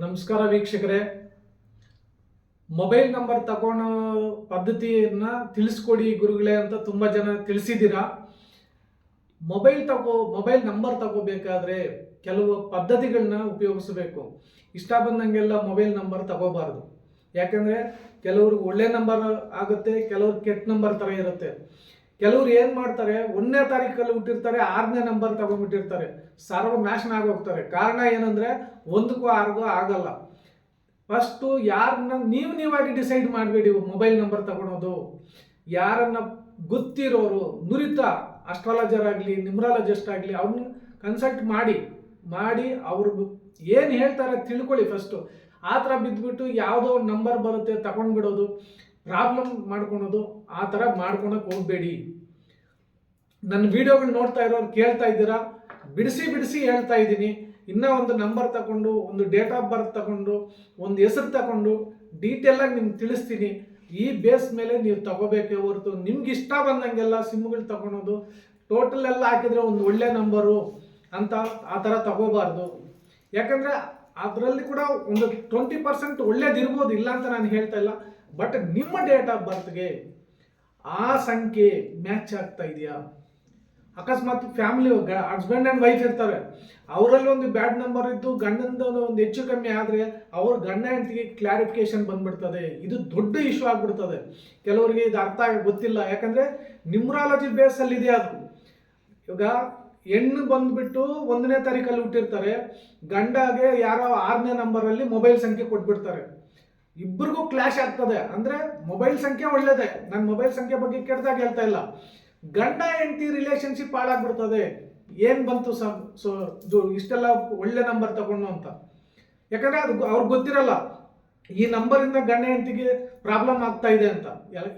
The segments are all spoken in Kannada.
ನಮಸ್ಕಾರ ವೀಕ್ಷಕರೇ. ಮೊಬೈಲ್ ನಂಬರ್ ತಗೊಳ್ಳೋ ಪದ್ಧತಿಯನ್ನ ತಿಳಿಸ್ಕೊಡಿ ಗುರುಗಳೇ ಅಂತ ತುಂಬ ಜನ ತಿಳಿಸಿದ್ದೀರಾ. ಮೊಬೈಲ್ ನಂಬರ್ ತಗೋಬೇಕಾದ್ರೆ ಕೆಲವು ಪದ್ಧತಿಗಳನ್ನ ಉಪಯೋಗಿಸಬೇಕು. ಇಷ್ಟ ಬಂದಂಗೆಲ್ಲ ಮೊಬೈಲ್ ನಂಬರ್ ತಗೋಬಾರ್ದು. ಯಾಕಂದರೆ ಕೆಲವ್ರಿಗೆ ಒಳ್ಳೆ ನಂಬರ್ ಆಗುತ್ತೆ, ಕೆಲವ್ರಿಗೆ ಕೆಟ್ಟ ನಂಬರ್ ಥರ ಇರುತ್ತೆ. ಕೆಲವ್ರು ಏನು ಮಾಡ್ತಾರೆ, 1ನೇ ತಾರೀಕಲ್ಲಿ ಹುಟ್ಟಿರ್ತಾರೆ, 6ನೇ ನಂಬರ್ ತಗೊಂಡ್ಬಿಟ್ಟಿರ್ತಾರೆ, ಸರ್ವನಾಶನ ಆಗೋಗ್ತಾರೆ. ಕಾರಣ ಏನಂದರೆ 1ಕ್ಕೂ 6ಗೂ ಆಗಲ್ಲ. ಫಸ್ಟು ಯಾರನ್ನ ನೀವಾಗಿ ಡಿಸೈಡ್ ಮಾಡಬೇಡಿ. ಮೊಬೈಲ್ ನಂಬರ್ ತಗೊಳೋದು ಯಾರನ್ನ ಗೊತ್ತಿರೋರು, ನುರಿತ ಅಸ್ಟ್ರಾಲಜರ್ ಆಗಲಿ, ನ್ಯೂಮರಾಲಜಿಸ್ಟ್ ಆಗಲಿ, ಅವ್ರನ್ನ ಕನ್ಸಲ್ಟ್ ಮಾಡಿ ಅವ್ರಿಗೆ ಏನು ಹೇಳ್ತಾರೆ ತಿಳ್ಕೊಳ್ಳಿ ಫಸ್ಟು. ಆ ಥರ ಬಿದ್ದುಬಿಟ್ಟು ಯಾವುದೋ ಒಂದು ನಂಬರ್ ಬರುತ್ತೆ ತಗೊಂಡ್ಬಿಡೋದು, ಪ್ರಾಬ್ಲಮ್ ಮಾಡ್ಕೊಳೋದು, ಆ ಥರ ಮಾಡ್ಕೊಳಕ್ಕೆ ಹೋಗಬೇಡಿ. ನನ್ನ ವಿಡಿಯೋಗಳು ನೋಡ್ತಾ ಇರೋರು ಕೇಳ್ತಾ ಇದ್ದೀರಾ, ಬಿಡಿಸಿ ಹೇಳ್ತಾ ಇದ್ದೀನಿ. ಇನ್ನೂ ಒಂದು ನಂಬರ್ ತಗೊಂಡು, ಒಂದು ಡೇಟ್ ಆಫ್ ಬರ್ತ್ ತಗೊಂಡು, ಒಂದು ಹೆಸರು ತಗೊಂಡು ಡೀಟೇಲಾಗಿ ನಿಮ್ಗೆ ತಿಳಿಸ್ತೀನಿ. ಈ ಬೇಸ್ ಮೇಲೆ ನೀವು ತಗೋಬೇಕೇ ಹೊರತು ನಿಮ್ಗೆ ಇಷ್ಟ ಬಂದಂಗೆಲ್ಲ ಸಿಮ್ಗಳು ತಗೊಳೋದು, ಟೋಟಲ್ ಎಲ್ಲ ಹಾಕಿದರೆ ಒಂದು ಒಳ್ಳೆ ನಂಬರು ಅಂತ ಆ ಥರ ತಗೋಬಾರ್ದು. ಯಾಕಂದರೆ ಅದರಲ್ಲಿ ಕೂಡ ಒಂದು 20% ಒಳ್ಳೇದಿರ್ಬೋದು, ಇಲ್ಲ ಅಂತ ನಾನು ಹೇಳ್ತಾ ಇಲ್ಲ. ಬಟ್ ನಿಮ್ಮ ಡೇಟ್ ಆಫ್ ಬರ್ತ್ಗೆ ಆ ಸಂಖ್ಯೆ ಮ್ಯಾಚ್ ಆಗ್ತಾ ಇದೆಯಾ? ಅಕಸ್ಮಾತ್ ಫ್ಯಾಮಿಲಿ ಹಸ್ಬೆಂಡ್ ಆ್ಯಂಡ್ ವೈಫ್ ಇರ್ತಾರೆ, ಅವರಲ್ಲಿ ಒಂದು ಬ್ಯಾಡ್ ನಂಬರ್ ಇದ್ದು ಗಂಡಂದ ಒಂದು ಹೆಚ್ಚು ಕಮ್ಮಿ ಆದರೆ ಅವ್ರ ಗಂಡ ಹೆಂಡತಿಗೆ ಕ್ಲಾರಿಫಿಕೇಶನ್ ಬಂದ್ಬಿಡ್ತದೆ. ಇದು ದೊಡ್ಡ ಇಶ್ಯೂ ಆಗ್ಬಿಡ್ತದೆ. ಕೆಲವರಿಗೆ ಇದು ಅರ್ಥ ಗೊತ್ತಿಲ್ಲ, ಯಾಕಂದರೆ ನ್ಯೂಮರಾಲಜಿ ಬೇಸಲ್ಲಿದೆ ಅದು. ಇವಾಗ ಹೆಣ್ಣು ಬಂದ್ಬಿಟ್ಟು 1ನೇ ತಾರೀಕಲ್ಲಿ ಹುಟ್ಟಿರ್ತಾರೆ, ಗಂಡಗೆ ಯಾರೋ 6ನೇ ನಂಬರಲ್ಲಿ ಮೊಬೈಲ್ ಸಂಖ್ಯೆ ಕೊಟ್ಬಿಡ್ತಾರೆ. ಇಬ್ಬರಿಗೂ ಕ್ಲಾಶ್ ಆಗ್ತದೆ. ಅಂದರೆ ಮೊಬೈಲ್ ಸಂಖ್ಯೆ ಒಳ್ಳೇದೇ, ನಾನು ಮೊಬೈಲ್ ಸಂಖ್ಯೆ ಬಗ್ಗೆ ಕೆಟ್ಟದಾಗ ಹೇಳ್ತಾ ಇಲ್ಲ. ಗಂಡ ಹೆಂಡತಿ ರಿಲೇಷನ್ಶಿಪ್ ಹಾಳಾಗ್ಬಿಡ್ತದೆ. ಏನು ಬಂತು ಇಷ್ಟೆಲ್ಲ ಒಳ್ಳೆ ನಂಬರ್ ತಗೊಂಡು ಅಂತ. ಯಾಕಂದರೆ ಅದು ಅವ್ರಿಗೆ ಗೊತ್ತಿರಲ್ಲ ಈ ನಂಬರಿಂದ ಗಂಡ ಹೆಂಡತಿಗೆ ಪ್ರಾಬ್ಲಮ್ ಆಗ್ತಾ ಇದೆ ಅಂತ.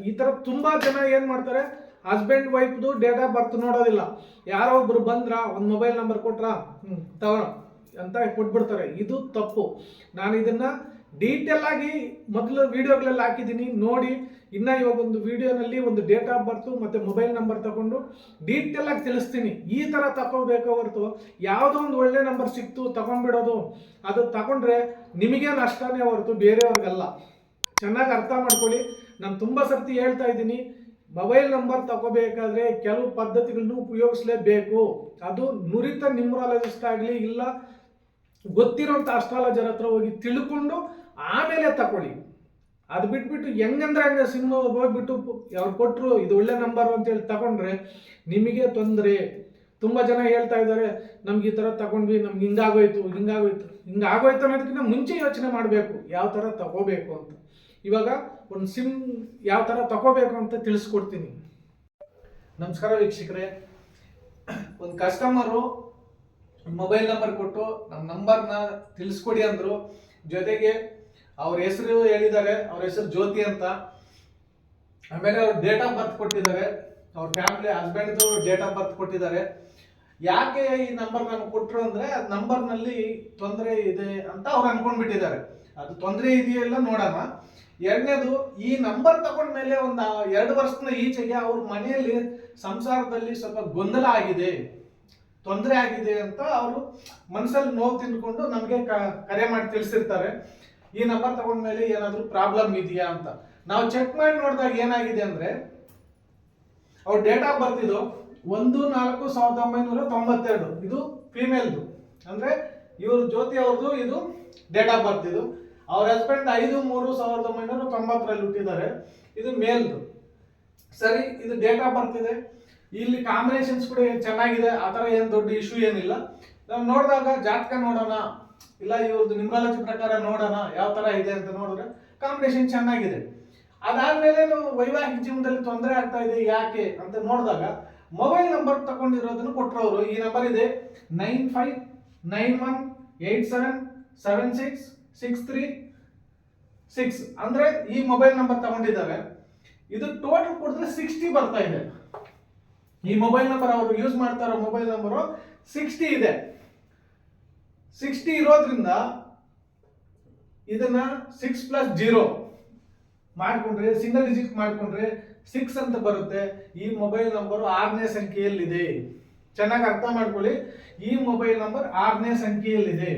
ಈ ಥರ ತುಂಬ ಜನ ಏನು ಮಾಡ್ತಾರೆ, ಹಸ್ಬೆಂಡ್ ವೈಫ್ದು ಡೇಟ್ ಆಫ್ ಬರ್ತ್ ನೋಡೋದಿಲ್ಲ. ಯಾರೋ ಒಬ್ರು ಬಂದ್ರ, ಒಂದು ಮೊಬೈಲ್ ನಂಬರ್ ಕೊಟ್ರ, ತಗೊಳ್ಳೋ ಅಂತ ಕೊಟ್ಬಿಡ್ತಾರೆ. ಇದು ತಪ್ಪು. ನಾನು ಇದನ್ನು ಡೀಟೇಲ್ ಆಗಿ ಮೊದಲು ವಿಡಿಯೋಗಳೆಲ್ಲ ಹಾಕಿದ್ದೀನಿ, ನೋಡಿ. ಇನ್ನು ಇವಾಗ ಒಂದು ವಿಡಿಯೋನಲ್ಲಿ ಒಂದು ಡೇಟ್ ಆಫ್ ಬರ್ತು ಮತ್ತು ಮೊಬೈಲ್ ನಂಬರ್ ತಗೊಂಡು ಡೀಟೇಲ್ ಆಗಿ ತಿಳಿಸ್ತೀನಿ. ಈ ಥರ ತಗೋಬೇಕೋ ಹೊರತು ಯಾವುದೋ ಒಂದು ಒಳ್ಳೆ ನಂಬರ್ ಸಿಕ್ತು ತಗೊಂಡ್ಬಿಡೋದು, ಅದು ತಗೊಂಡ್ರೆ ನಿಮಗೆ ನಷ್ಟನೇ ಹೊರತು ಬೇರೆಯವ್ರಿಗಲ್ಲ. ಚೆನ್ನಾಗಿ ಅರ್ಥ ಮಾಡ್ಕೊಳ್ಳಿ. ನಾನು ತುಂಬ ಸರ್ತಿ ಹೇಳ್ತಾ ಇದ್ದೀನಿ, ಮೊಬೈಲ್ ನಂಬರ್ ತಗೋಬೇಕಾದ್ರೆ ಕೆಲವು ಪದ್ಧತಿಗಳನ್ನು ಉಪಯೋಗಿಸಲೇಬೇಕು. ಅದು ನುರಿತ ನ್ಯೂಮರಾಲಜಿಸ್ಟ್ ಆಗಲಿ, ಇಲ್ಲ ಗೊತ್ತಿರೋಂಥ ಅಸ್ಟ್ರಾಲಜರ್ ಹತ್ರ ಹೋಗಿ ತಿಳ್ಕೊಂಡು ಆಮೇಲೆ ತಗೊಳ್ಳಿ. ಅದು ಬಿಟ್ಬಿಟ್ಟು ಹೆಂಗಂದ್ರೆ ಹಂಗೆ ಸಿಮ್ ಹೋಗ್ಬಿಟ್ಟು ಅವ್ರು ಕೊಟ್ಟರು ಇದು ಒಳ್ಳೆ ನಂಬರು ಅಂತೇಳಿ ತಗೊಂಡ್ರೆ ನಿಮಗೆ ತೊಂದರೆ. ತುಂಬ ಜನ ಹೇಳ್ತಾ ಇದ್ದಾರೆ, ನಮ್ಗೆ ಈ ಥರ ತಗೊಂಡ್ವಿ, ನಮ್ಗೆ ಹಿಂಗಾಗೋಯ್ತು ಅನ್ನೋದಕ್ಕಿಂತ ಮುಂಚೆ ಯೋಚನೆ ಮಾಡಬೇಕು ಯಾವ ಥರ ತಗೋಬೇಕು ಅಂತ. ಇವಾಗ ಒಂದು ಸಿಮ್ ಯಾವ ಥರ ತಗೋಬೇಕು ಅಂತ ತಿಳಿಸ್ಕೊಡ್ತೀನಿ. ನಮಸ್ಕಾರ ವೀಕ್ಷಕರೇ. ಒಂದು ಕಸ್ಟಮರು ಮೊಬೈಲ್ ನಂಬರ್ ಕೊಟ್ಟು ನಮ್ಮ ನಂಬರ್ನ ತಿಳಿಸ್ಕೊಡಿ ಅಂದರು. ಜೊತೆಗೆ ಅವ್ರ ಹೆಸರು ಹೇಳಿದ್ದಾರೆ, ಅವ್ರ ಹೆಸರು ಜ್ಯೋತಿ ಅಂತ. ಆಮೇಲೆ ಅವ್ರ ಡೇಟ್ ಆಫ್ ಬರ್ತ್ ಕೊಟ್ಟಿದ್ದಾರೆ, ಅವ್ರ ಫ್ಯಾಮಿಲಿ ಹಸ್ಬೆಂಡ್ದು ಡೇಟ್ ಆಫ್ ಬರ್ತ್ ಕೊಟ್ಟಿದ್ದಾರೆ. ಯಾಕೆ ಈ ನಂಬರ್ ನಮ್ಗೆ ಕೊಟ್ಟರು ಅಂದರೆ ಅದು ನಂಬರ್ನಲ್ಲಿ ತೊಂದರೆ ಇದೆ ಅಂತ ಅವ್ರು ಅನ್ಕೊಂಡ್ಬಿಟ್ಟಿದ್ದಾರೆ. ಅದು ತೊಂದರೆ ಇದೆಯಲ್ಲ ನೋಡೋಣ. ಎರಡನೇದು, ಈ ನಂಬರ್ ತಗೊಂಡ್ಮೇಲೆ ಒಂದು 2 ವರ್ಷದ ಈಚೆಗೆ ಅವ್ರ ಮನೆಯಲ್ಲಿ ಸಂಸಾರದಲ್ಲಿ ಸ್ವಲ್ಪ ಗೊಂದಲ ಆಗಿದೆ, ತೊಂದರೆ ಆಗಿದೆ ಅಂತ ಅವರು ಮನಸ್ಸಲ್ಲಿ ನೋವು ತಿಂದ್ಕೊಂಡು ನಮಗೆ ಕರೆ ಮಾಡಿ ತಿಳಿಸಿರ್ತಾರೆ. ಈ ನಂಬರ್ ತಗೊಂಡ್ಮೇಲೆ ಏನಾದರೂ ಪ್ರಾಬ್ಲಮ್ ಇದೆಯಾ ಅಂತ ನಾವು ಚೆಕ್ ಮಾಡಿ ನೋಡಿದಾಗ ಏನಾಗಿದೆ ಅಂದರೆ, ಅವ್ರ ಡೇಟ್ ಆಫ್ ಬರ್ತ್ ಇದು 1/4/1992, ಇದು ಫೀಮೇಲ್ದು. ಅಂದರೆ ಇವರು ಜ್ಯೋತಿ ಅವ್ರದ್ದು ಇದು ಡೇಟ್ ಆಫ್ ಬರ್ತ್. ಇದು ಅವ್ರ ಹಸ್ಬೆಂಡ್ 5/3/1990 ಹುಟ್ಟಿದ್ದಾರೆ, ಇದು ಮೇಲ್ದು. ಸರಿ, ಇದು ಡೇಟ್ ಆಫ್ ಬರ್ತ್ ಇದೆ. ಇಲ್ಲಿ ಕಾಂಬಿನೇಷನ್ಸ್ ಕೂಡ ಚೆನ್ನಾಗಿದೆ, ಆ ಥರ ಏನು ದೊಡ್ಡ ಇಶ್ಯೂ ಏನಿಲ್ಲ. ನಾವು ನೋಡಿದಾಗ ಜಾತಕ ನೋಡೋಣ, ಇಲ್ಲ ಇವ್ರದ್ದು ನ್ಯೂಮರಾಲಜಿ ಪ್ರಕಾರ ನೋಡೋಣ ಯಾವ ಥರ ಇದೆ ಅಂತ ನೋಡಿದ್ರೆ ಕಾಂಬಿನೇಷನ್ ಚೆನ್ನಾಗಿದೆ. ಅದಾದಮೇಲೆ ನಾವು ವೈವಾಹಿಕ ಜೀವನದಲ್ಲಿ ತೊಂದರೆ ಆಗ್ತಾ ಇದೆ ಯಾಕೆ ಅಂತ ನೋಡಿದಾಗ ಮೊಬೈಲ್ ನಂಬರ್ ತಗೊಂಡಿರೋದನ್ನು ಕೊಟ್ಟರವರು. ಈ ನಂಬರ್ ಇದೆ 9591876736. ಅಂದರೆ ಈ ಮೊಬೈಲ್ ನಂಬರ್ ತಗೊಂಡಿದ್ದಾರೆ. ಇದು ಟೋಟಲ್ ಕೊಡಿದ್ರೆ 60 ಬರ್ತಾ ಇದೆ. ಈ ಮೊಬೈಲ್ ನಂಬರ್ ಅವರು ಯೂಸ್ ಮಾಡ್ತಾ ಇರೋ ಮೊಬೈಲ್ ನಂಬರು 60 ಇದೆ. 60 ಇರೋದ್ರಿಂದ ಇದನ್ನ 6+0 ಮಾಡಿಕೊಂಡ್ರೆ, ಸಿಂಗಲ್ ಡಿಜಿಟ್ ಮಾಡಿಕೊಂಡ್ರೆ 6 ಅಂತ ಬರುತ್ತೆ. ಈ ಮೊಬೈಲ್ ನಂಬರು 6ನೇ ಸಂಖ್ಯೆಯಲ್ಲಿದೆ. ಚೆನ್ನಾಗಿ ಅರ್ಥ ಮಾಡ್ಕೊಳ್ಳಿ, ಈ ಮೊಬೈಲ್ ನಂಬರ್ 6ನೇ ಸಂಖ್ಯೆಯಲ್ಲಿದೆ.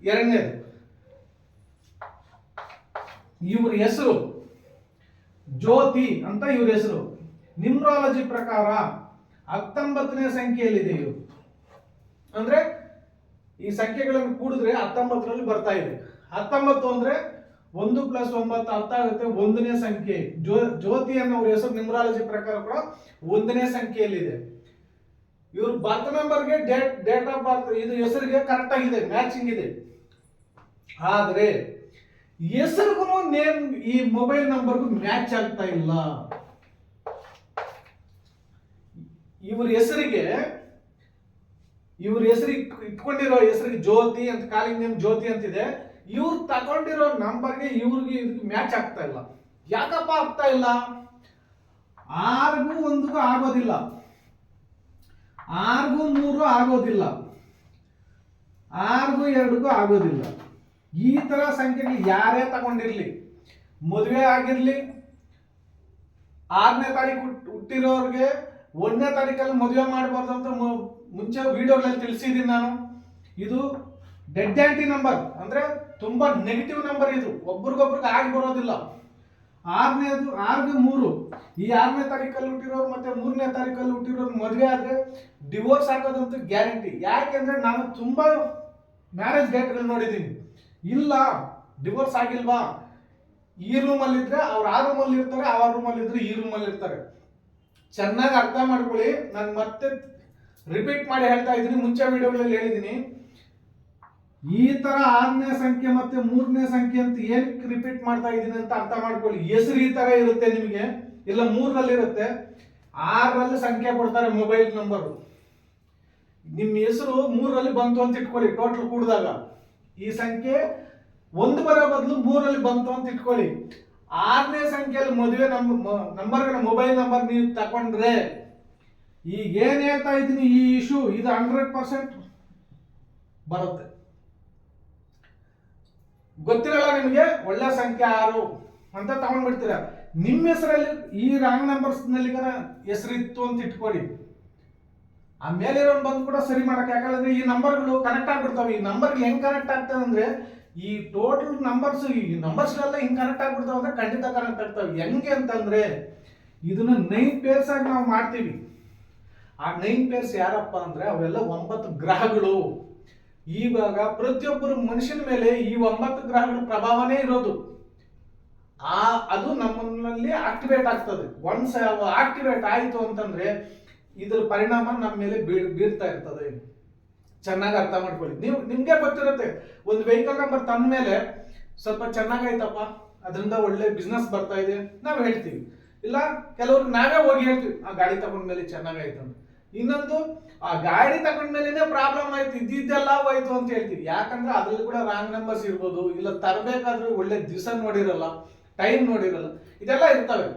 ಎರಡನೇದು, ಇವ್ರ ಹೆಸರು ಜ್ಯೋತಿ ಅಂತ ಇವ್ರ ಹೆಸರು. ನ್ಯೂಮರಾಲಜಿ ಪ್ರಕಾರ 19ನೇ ಸಂಖ್ಯೆಯಲ್ಲಿದೆ ಇವರು. ಅಂದ್ರೆ ಈ ಸಂಖ್ಯೆಗಳನ್ನು ಕೂಡಿದ್ರೆ 19ರಲ್ಲಿ ಬರ್ತಾ ಇದೆ. 19 ಅಂದ್ರೆ 1 + 9 10 ಆಗುತ್ತೆ, 1ನೇ ಸಂಖ್ಯೆ. ಜ್ಯೋತಿ ಅನ್ನೋರ ಹೆಸರು ನ್ಯೂಮರಾಲಜಿ ಪ್ರಕಾರ ಕೂಡ 1ನೇ ಸಂಖ್ಯೆಯಲ್ಲಿದೆ. ಇವ್ರ ಬರ್ತ್ ನಂಬರ್ಗೆ ಡೇಟ್ ಆಫ್ ಬರ್ತ್ ಇದು ಹೆಸರಿಗೆ ಕರೆಕ್ಟ್ ಆಗಿದೆ, ಮ್ಯಾಚಿಂಗ್ ಇದೆ. ಆದ್ರೆ ಹೆಸರಿಗೂ ನೇಮ್ ಈ ಮೊಬೈಲ್ ನಂಬರ್ಗೂ ಮ್ಯಾಚ್ ಆಗ್ತಾ ಇಲ್ಲ. ಇವ್ರ ಹೆಸರಿಗೆ ಇಟ್ಕೊಂಡಿರೋ ಹೆಸರಿಗೆ ಜ್ಯೋತಿ ಅಂತ, ಕಾಲಿಂಗ್ ನೇಮ್ ಜ್ಯೋತಿ ಅಂತಿದೆ. ಇವ್ರು ತಗೊಂಡಿರೋ ನಂಬರ್ಗೆ ಇವ್ರಿಗೆ ಮ್ಯಾಚ್ ಆಗ್ತಾ ಇಲ್ಲ. ಯಾಕಪ್ಪ ಆಗ್ತಾ ಇಲ್ಲ? 6ಗೂ 1ಗೂ ಆಗೋದಿಲ್ಲ, 6ಗೂ 3 ಆಗೋದಿಲ್ಲ, 6ಗೂ 2ಗೂ ಆಗೋದಿಲ್ಲ. ಈ ತರ ಸಂಖ್ಯೆಗಳು ಯಾರೇ ತಗೊಂಡಿರ್ಲಿ, ಮದುವೆ ಆಗಿರ್ಲಿ, 6ನೇ ತಾರೀಕು ಹುಟ್ಟಿರೋರ್ಗೆ 1ನೇ ತಾರೀಕಲ್ಲಿ ಮದುವೆ ಮಾಡಬಾರ್ದು ಅಂತ ಮುಂಚೆ ವಿಡಿಯೋಗಳಲ್ಲಿ ತಿಳಿಸಿದ್ದೀನಿ ನಾನು. ಇದು ಡೆಡ್ ಆಂಟಿ ನಂಬರ್, ಅಂದ್ರೆ ತುಂಬಾ ನೆಗೆಟಿವ್ ನಂಬರ್. ಇದು ಒಬ್ರಿಗೊಬ್ರಿಗೆ ಆಗಿ ಬರೋದಿಲ್ಲ. 6ನೇದು 6ಗೆ 3, ಈ 6ನೇ ತಾರೀಕಲ್ಲಿ ಹುಟ್ಟಿರೋರು ಮತ್ತೆ 3ನೇ ತಾರೀಕಲ್ಲಿ ಹುಟ್ಟಿರೋರು ಮದುವೆ ಆದ್ರೆ ಡಿವೋರ್ಸ್ ಆಗೋದಂತೂ ಗ್ಯಾರಂಟಿ. ಯಾಕೆಂದ್ರೆ ನಾನು ತುಂಬಾ ಮ್ಯಾರೇಜ್ ಡೇಟ್ಗಳು ನೋಡಿದ್ದೀನಿ. ಇಲ್ಲ ಡಿವೋರ್ಸ್ ಆಗಿಲ್ವಾ, ಈ ರೂಮಲ್ಲಿ ಇದ್ರೆ ಅವ್ರು ಆ ರೂಮಲ್ಲಿ ಇರ್ತಾರೆ, ಆ ರೂಮಲ್ಲಿ ಇದ್ರೆ ಈ ರೂಮಲ್ಲಿ ಇರ್ತಾರೆ. ಚೆನ್ನಾಗಿ ಅರ್ಥ ಮಾಡ್ಕೊಳ್ಳಿ. ನಾನು ಮತ್ತೆ ರಿಪೀಟ್ ಮಾಡಿ ಹೇಳ್ತಾ ಇದ್ದೀನಿ, ಮುಂಚೆ ವಿಡಿಯೋಗಳಲ್ಲಿ ಹೇಳಿದ್ದೀನಿ. ಈ ತರ 6ನೇ ಸಂಖ್ಯೆ ಮತ್ತೆ 3ನೇ ಸಂಖ್ಯೆ ಅಂತ ಏನಕ್ಕೆ ರಿಪೀಟ್ ಮಾಡ್ತಾ ಇದ್ದೀನಿ ಅಂತ ಅರ್ಥ ಮಾಡ್ಕೊಳ್ಳಿ. ಹೆಸರು ಈ ತರ ಇರುತ್ತೆ ನಿಮಗೆ, ಇಲ್ಲ 3ರಲ್ಲಿ ಇರುತ್ತೆ, 6ರಲ್ಲಿ ಸಂಖ್ಯೆ ಕೊಡ್ತಾರೆ ಮೊಬೈಲ್ ನಂಬರ್. ನಿಮ್ಮ ಹೆಸರು 3ರಲ್ಲಿ ಬಂತು ಅಂತ ಇಟ್ಕೊಳ್ಳಿ, ಟೋಟಲ್ ಕೂಡಿದಾಗ ಈ ಸಂಖ್ಯೆ 1 ಬರೋ ಬದಲು 3ರಲ್ಲಿ ಬಂತು ಅಂತ ಇಟ್ಕೊಳ್ಳಿ. 6ನೇ ಸಂಖ್ಯೆಯಲ್ಲಿ ಮದುವೆ ನಂಬರ್ಗಳ ಮೊಬೈಲ್ ನಂಬರ್ ನೀವು ತಗೊಂಡ್ರೆ, ಈಗ ಏನ್ ಹೇಳ್ತಾ ಇದ್ದೀನಿ ಈ ಇಶ್ಯೂ ಇದು 100% ಬರುತ್ತೆ. ಗೊತ್ತಿರಲ್ಲ ನಿಮಗೆ, ಒಳ್ಳೆ ಸಂಖ್ಯೆ 6 ಅಂತ ತಗೊಂಡ್ಬಿಡ್ತೀರಾ. ನಿಮ್ಮ ಹೆಸರಲ್ಲಿ ಈ ರಾಂಗ್ ನಂಬರ್ಸ್ ನಲ್ಲಿ ಹೆಸರಿತ್ತು ಅಂತ ಇಟ್ಕೊಳ್ಳಿ, ಆ ಮೇಲಿರೋನ್ ಬಂದು ಕೂಡ ಸರಿ ಮಾಡಕ್. ಯಾಕಂದ್ರೆ ಈ ನಂಬರ್ಗಳು ಕನೆಕ್ಟ್ ಆಗ್ಬಿಡ್ತಾವೆ. ಈ ನಂಬರ್ಗೆ ಹೆಂಗ್ ಕನೆಕ್ಟ್ ಆಗ್ತದೆ ಅಂದ್ರೆ, ಈ ಟೋಟಲ್ ನಂಬರ್ಸ್ ಈ ನಂಬರ್ಸ್ಗಳೆಲ್ಲ ಹಿಂಗ್ ಕನೆಕ್ಟ್ ಆಗ್ಬಿಡ್ತಾವೆ ಅಂದ್ರೆ ಖಂಡಿತ ಕನೆಕ್ಟ್ ಆಗ್ತಾವೆ. ಹೆಂಗೆ ಅಂತಂದ್ರೆ, ಇದನ್ನ 9 ಪೇರ್ಸ್ ಆಗಿ ನಾವು ಮಾಡ್ತೀವಿ. ಆ 9 ಪೇರ್ಸ್ ಯಾರಪ್ಪ ಅಂದ್ರೆ ಅವೆಲ್ಲ 9 ಗ್ರಹಗಳು. ಇವಾಗ ಪ್ರತಿಯೊಬ್ಬರು ಮನುಷ್ಯನ ಮೇಲೆ ಈ 9 ಗ್ರಹಗಳ ಪ್ರಭಾವನೇ ಇರೋದು. ಅದು ನಮ್ಮಲ್ಲಿ ಆಕ್ಟಿವೇಟ್ ಆಗ್ತದೆ. ಒನ್ಸ್ ಆಕ್ಟಿವೇಟ್ ಆಯ್ತು ಅಂತಂದ್ರೆ ಇದ್ರ ಪರಿಣಾಮ ನಮ್ಮ ಮೇಲೆ ಬೀರ್ತಾ ಇರ್ತದೆ. ಚೆನ್ನಾಗಿ ಅರ್ಥ ಮಾಡ್ಕೊಳ್ಳಿ. ನಿಮ್ಗೆ ಗೊತ್ತಿರುತ್ತೆ, ಒಂದು ವೆಹಿಕಲ್ ನಂಬರ್ ತಂದ ಮೇಲೆ ಸ್ವಲ್ಪ ಚೆನ್ನಾಗೈತಪ್ಪ, ಅದರಿಂದ ಒಳ್ಳೆ ಬಿಸ್ನೆಸ್ ಬರ್ತಾ ಇದೆ ನಾವು ಹೇಳ್ತೀವಿ. ಇಲ್ಲ ಕೆಲವ್ರಿಗೆ ನಾವೇ ಹೋಗಿ ಹೇಳ್ತೀವಿ, ಆ ಗಾಡಿ ತಗೊಂಡ್ಮೇಲೆ ಚೆನ್ನಾಗಾಯ್ತು ಅಂತ. ಇನ್ನೊಂದು, ಆ ಗಾಡಿ ತಗೊಂಡ್ಮೇಲೆ ಪ್ರಾಬ್ಲಮ್ ಆಯ್ತು, ಇದ್ದಿದ್ದೆಲ್ಲ ಹೋಯ್ತು ಅಂತ ಹೇಳ್ತೀವಿ. ಯಾಕಂದ್ರೆ ಅದ್ರಲ್ಲಿ ಕೂಡ ರಾಂಗ್ ನಂಬರ್ಸ್ ಇರ್ಬೋದು, ಇಲ್ಲ ತರಬೇಕಾದ್ರೆ ಒಳ್ಳೆ ದಿವಸ ನೋಡಿರಲ್ಲ, ಟೈಮ್ ನೋಡಿರಲ್ಲ, ಇದೆಲ್ಲ ಇರ್ತವೆ.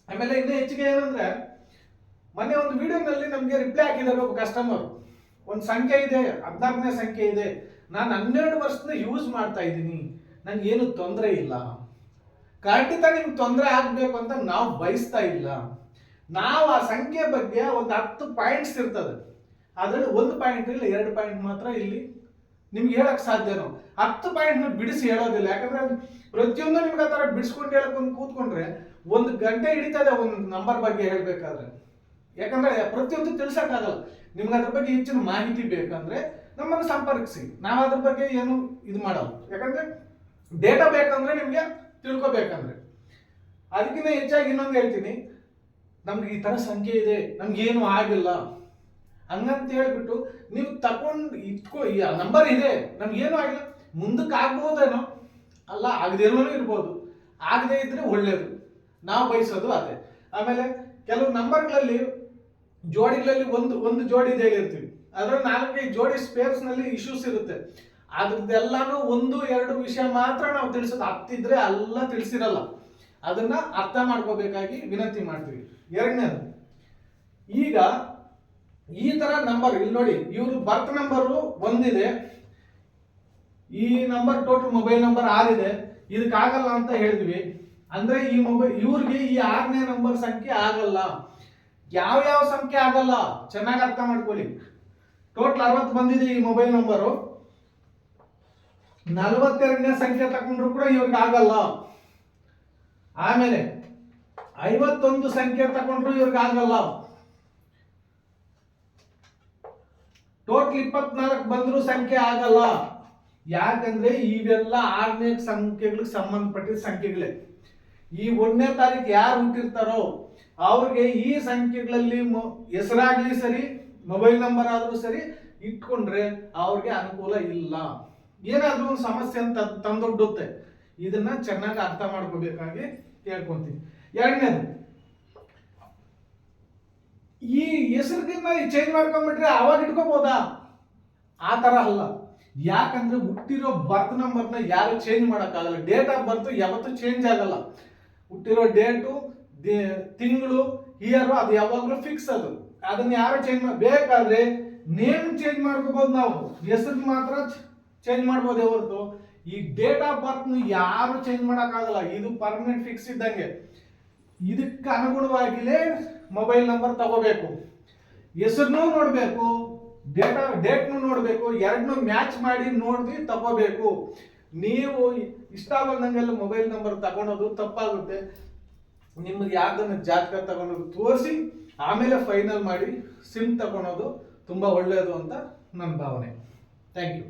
ಆಮೇಲೆ ಇನ್ನೂ ಹೆಚ್ಚಿಗೆ ಏನಂದ್ರೆ, ಮೊನ್ನೆ ಒಂದು ವಿಡಿಯೋನಲ್ಲಿ ನಮಗೆ ರಿಪ್ಲೈ ಹಾಕಿದ್ದಾರೆ ಒಬ್ಬ ಕಸ್ಟಮರ್. ಒಂದು ಸಂಖ್ಯೆ ಇದೆ, 16ನೇ ಸಂಖ್ಯೆ ಇದೆ, ನಾನು 12 ವರ್ಷದಿಂದ ಯೂಸ್ ಮಾಡ್ತಾ ಇದ್ದೀನಿ, ನನ್ಗೆ ಏನು ತೊಂದರೆ ಇಲ್ಲ. ಖಂಡಿತ ನಿಮ್ಗೆ ತೊಂದರೆ ಆಗ್ಬೇಕು ಅಂತ ನಾವು ಬಯಸ್ತಾ ಇಲ್ಲ. ನಾವು ಆ ಸಂಖ್ಯೆ ಬಗ್ಗೆ ಒಂದು 10 ಪಾಯಿಂಟ್ಸ್ ಇರ್ತದೆ, ಅದರಲ್ಲಿ 1 ಪಾಯಿಂಟ್ ಇಲ್ಲ 2 ಪಾಯಿಂಟ್ ಮಾತ್ರ ಇಲ್ಲಿ ನಿಮ್ಗೆ ಹೇಳಕ್ ಸಾಧ್ಯನೋ. 10 ಪಾಯಿಂಟ್ ಬಿಡಿಸಿ ಹೇಳೋದಿಲ್ಲ. ಯಾಕಂದ್ರೆ ಪ್ರತಿಯೊಂದು ನಿಮ್ಗೆ ಆ ತರ ಬಿಡಿಸ್ಕೊಂಡು ಹೇಳಕ್ ಒಂದು ಕೂತ್ಕೊಂಡ್ರೆ 1 ಗಂಟೆ ಹಿಡಿತದೆ ಒಂದು ನಂಬರ್ ಬಗ್ಗೆ ಹೇಳ್ಬೇಕಾದ್ರೆ. ಯಾಕಂದ್ರೆ ಪ್ರತಿಯೊಂದು ತಿಳ್ಸಕ್ಕಾಗಲ್ಲ. ನಿಮ್ಗೆ ಅದ್ರ ಬಗ್ಗೆ ಹೆಚ್ಚಿನ ಮಾಹಿತಿ ಬೇಕಂದ್ರೆ ನಮ್ಮನ್ನು ಸಂಪರ್ಕಿಸಿ, ನಾವು ಅದ್ರ ಬಗ್ಗೆ ಏನು ಇದು ಮಾಡಲ್ಲ. ಯಾಕಂದ್ರೆ ಡೇಟಾ ಬೇಕಂದ್ರೆ ನಿಮ್ಗೆ ತಿಳ್ಕೊಬೇಕಂದ್ರೆ. ಅದಕ್ಕಿಂತ ಹೆಚ್ಚಾಗಿ ಇನ್ನೊಂದು ಹೇಳ್ತೀನಿ, ನಮ್ಗೆ ಈ ತರ ಸಂಖ್ಯೆ ಇದೆ, ನಮ್ಗೇನು ಆಗಿಲ್ಲ ಹಂಗಂತ ಹೇಳ್ಬಿಟ್ಟು ನೀವು ತಗೊಂಡು ಈ ನಂಬರ್ ಇದೆ, ನಮ್ಗೇನು ಆಗಿಲ್ಲ, ಮುಂದಕ್ಕೆ ಆಗ್ಬೋದೇನೋ, ಅಲ್ಲ ಆಗದೇನೋ ಇರ್ಬೋದು, ಆಗದೆ ಇದ್ರೆ ಒಳ್ಳೇದು, ನಾವು ಬಯಸೋದು ಅದೇ. ಆಮೇಲೆ ಕೆಲವು ನಂಬರ್ಗಳಲ್ಲಿ ಜೋಡಿಗಳಲ್ಲಿ ಒಂದು ಜೋಡಿ ಇದೆ ಹೇಳ್ತೀವಿ, ಅದ್ರಲ್ಲಿ 4-5 ಜೋಡಿ ಸ್ಪೇರ್ಸ್ ನಲ್ಲಿ ಇಶ್ಯೂಸ್ ಇರುತ್ತೆ. ಅದ್ರದ್ದೆಲ್ಲಾನು 1-2 ವಿಷಯ ಮಾತ್ರ ನಾವು ತಿಳಿಸೋದು, ಹತ್ತಿದ್ರೆ ಎಲ್ಲ ತಿಳಿಸಿರಲ್ಲ. ಅದನ್ನ ಅರ್ಥ ಮಾಡ್ಕೋಬೇಕಾಗಿ ವಿನಂತಿ ಮಾಡ್ತೀವಿ. ಎರಡನೇದು, ಈಗ ಈ ತರ ನಂಬರ್ ಇಲ್ಲಿ ನೋಡಿ, ಇವ್ರ ಬರ್ತ್ ನಂಬರು 1 ಇದೆ, ಈ ನಂಬರ್ ಟೋಟಲ್ ಮೊಬೈಲ್ ನಂಬರ್ 6 ಇದೆ, ಇದಕ್ಕಾಗಲ್ಲ ಅಂತ ಹೇಳಿದ್ವಿ. ಅಂದ್ರೆ ಈ ಮೊಬೈಲ್ ಇವ್ರಿಗೆ ಈ 6ನೇ ನಂಬರ್ ಸಂಖ್ಯೆ ಆಗಲ್ಲ. ಯಾವ ಸಂಖ್ಯೆ ಆಗಲ್ಲ ಚೆನ್ನಾಗಿ ಅರ್ಥ ಮಾಡ್ಕೊಳ್ಳಿ. ಟೋಟಲ್ 60 ಬಂದಿದೆ ಈ ಮೊಬೈಲ್ ನಂಬರು, 42ನೇ ಸಂಖ್ಯೆ ತಗೊಂಡ್ರು ಕೂಡ ಇವ್ರಿಗೆ ಆಗಲ್ಲ. ಆಮೇಲೆ 51 ಸಂಖ್ಯೆ ತಗೊಂಡ್ರು ಇವ್ರಿಗೆ ಆಗಲ್ಲ. ಟೋಟಲ್ 24 ಬಂದ್ರು ಸಂಖ್ಯೆ ಆಗಲ್ಲ. ಯಾಕಂದ್ರೆ ಇವೆಲ್ಲ 6ನೇ ಸಂಖ್ಯೆಗಳಿಗೆ ಸಂಬಂಧಪಟ್ಟಿದ ಸಂಖ್ಯೆಗಳೇ. ಈ 1ನೇ ತಾರೀಕು ಯಾರು ಹುಟ್ಟಿರ್ತಾರೋ ಅವ್ರಿಗೆ ಈ ಸಂಖ್ಯೆಗಳಲ್ಲಿ ಹೆಸರಾಗ್ಲಿ ಸರಿ, ಮೊಬೈಲ್ ನಂಬರ್ ಆದ್ರೂ ಸರಿ ಇಟ್ಕೊಂಡ್ರೆ ಅವ್ರಿಗೆ ಅನುಕೂಲ ಇಲ್ಲ. ಏನಾದ್ರೂ ಒಂದು ಸಮಸ್ಯೆ ಅಂತ ತಂದೊಡ್ಡುತ್ತೆ. ಇದನ್ನ ಚೆನ್ನಾಗಿ ಅರ್ಥ ಮಾಡ್ಕೋಬೇಕಾಗಿ ಕೇಳ್ಕೊಂತೀನಿ. ಎರಡನೇದು, ಈ ಹೆಸರಿನ ಚೇಂಜ್ ಮಾಡ್ಕೊಂಡ್ಬಿಟ್ರೆ ಅವಾಗ ಇಟ್ಕೋಬಹುದಾ? ಆ ತರ ಅಲ್ಲ. ಯಾಕಂದ್ರೆ ಹುಟ್ಟಿರೋ ಬರ್ತ್ ನಂಬರ್ನ ಯಾರು ಚೇಂಜ್ ಮಾಡಕ್ಕಾಗಲ್ಲ. ಡೇಟ್ ಆಫ್ ಬರ್ತ್ ಯಾವತ್ತೂ ಚೇಂಜ್ ಆಗಲ್ಲ. ಹುಟ್ಟಿರೋ ಡೇಟು, ತಿಂಗಳು, ಇಯರ್ ಅದು ಯಾವಾಗಲೂ ಫಿಕ್ಸ್. ಅದನ್ನ ಯಾರು ಚೇಂಜ್ ಬೇಕಾದ್ರೆ ನೇಮ್ ಚೇಂಜ್ ಮಾಡ್ಕೋಬಹುದು. ನಾವು ಹೆಸರು ಮಾತ್ರ ಚೇಂಜ್ ಮಾಡ್ಬೋದೇ ಹೊರತು ಈ ಡೇಟ್ ಆಫ್ ಬರ್ತ್ ಯಾರು ಚೇಂಜ್ ಮಾಡಕ್ಕಾಗಲ್ಲ. ಇದು ಪರ್ಮನೆಂಟ್ ಫಿಕ್ಸ್ ಇದ್ದಂಗೆ. ಇದಕ್ಕೆ ಅನುಗುಣವಾಗಿಲೇ ಮೊಬೈಲ್ ನಂಬರ್ ತಗೋಬೇಕು. ಹೆಸರನ್ನು ನೋಡಬೇಕು, ಡೇಟ್ನು ನೋಡಬೇಕು. ಎರಡನ್ನೂ ಮ್ಯಾಚ್ ಮಾಡಿ ನೋಡಿ ತಗೋಬೇಕು. ನೀವು ಇಷ್ಟ ಬಂದಂಗೆಲ್ಲ ಮೊಬೈಲ್ ನಂಬರ್ ತಗೊಳೋದು ತಪ್ಪಾಗುತ್ತೆ. ನಿಮ್ಗೆ ಯಾವ್ದನ್ನ ಜಾತಕ ತಗೊಳೋದು ತೋರಿಸಿ ಆಮೇಲೆ ಫೈನಲ್ ಮಾಡಿ ಸಿಮ್ ತಗೊಳೋದು ತುಂಬಾ ಒಳ್ಳೆಯದು ಅಂತ ನನ್ನ ಭಾವನೆ. Thank you.